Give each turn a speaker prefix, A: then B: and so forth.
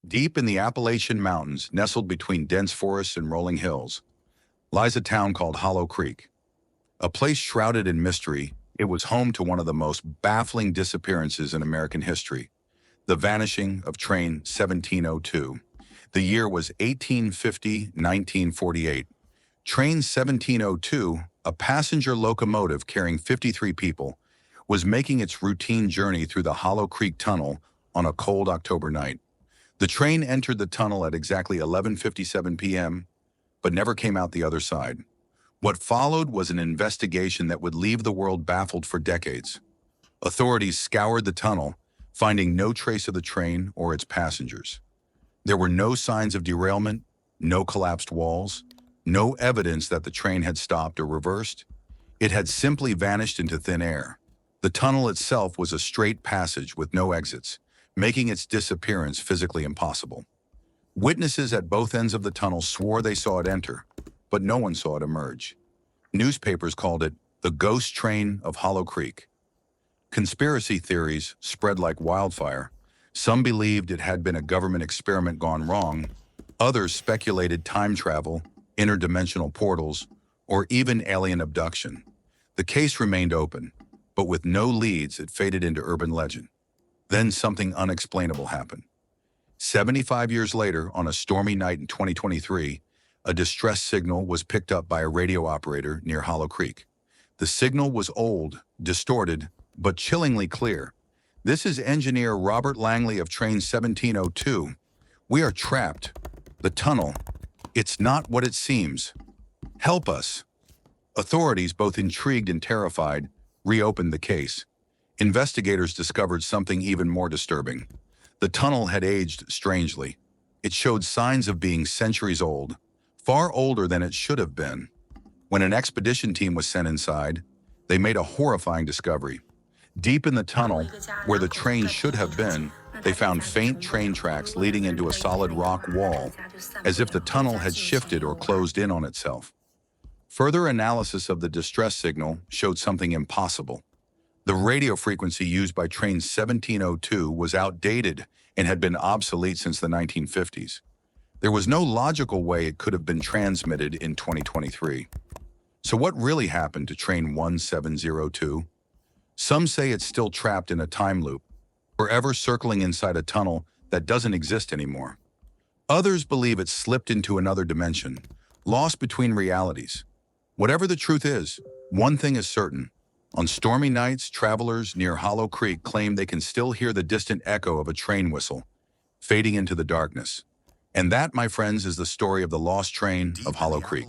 A: Deep in the Appalachian Mountains, nestled between dense forests and rolling hills, lies a town called Hollow Creek. A place shrouded in mystery, it was home to one of the most baffling disappearances in American history, the vanishing of Train 1702. The year was 1850-1948. Train 1702, a passenger locomotive carrying 53 people, was making its routine journey through the Hollow Creek Tunnel on a cold October night. The train entered the tunnel at exactly 11:57 p.m., but never came out the other side. What followed was an investigation that would leave the world baffled for decades. Authorities scoured the tunnel, finding no trace of the train or its passengers. There were no signs of derailment, no collapsed walls, no evidence that the train had stopped or reversed. It had simply vanished into thin air. The tunnel itself was a straight passage with no exits, making its disappearance physically impossible. Witnesses at both ends of the tunnel swore they saw it enter, but no one saw it emerge. Newspapers called it the ghost train of Hollow Creek. Conspiracy theories spread like wildfire. Some believed it had been a government experiment gone wrong. Others speculated time travel, interdimensional portals, or even alien abduction. The case remained open, but with no leads, it faded into urban legend. Then something unexplainable happened. 75 years later, on a stormy night in 2023, a distress signal was picked up by a radio operator near Hollow Creek. The signal was old, distorted, but chillingly clear. "This is engineer Robert Langley of Train 1702. We are trapped. The tunnel. It's not what it seems. Help us." Authorities, both intrigued and terrified, reopened the case. Investigators discovered something even more disturbing. The tunnel had aged strangely. It showed signs of being centuries old, far older than it should have been. When an expedition team was sent inside, they made a horrifying discovery. Deep in the tunnel, where the train should have been, they found faint train tracks leading into a solid rock wall, as if the tunnel had shifted or closed in on itself. Further analysis of the distress signal showed something impossible. The radio frequency used by Train 1702 was outdated and had been obsolete since the 1950s. There was no logical way it could have been transmitted in 2023. So what really happened to Train 1702? Some say it's still trapped in a time loop, forever circling inside a tunnel that doesn't exist anymore. Others believe it slipped into another dimension, lost between realities. Whatever the truth is, one thing is certain. On stormy nights, travelers near Hollow Creek claim they can still hear the distant echo of a train whistle, fading into the darkness. And that, my friends, is the story of the lost train of Hollow Creek.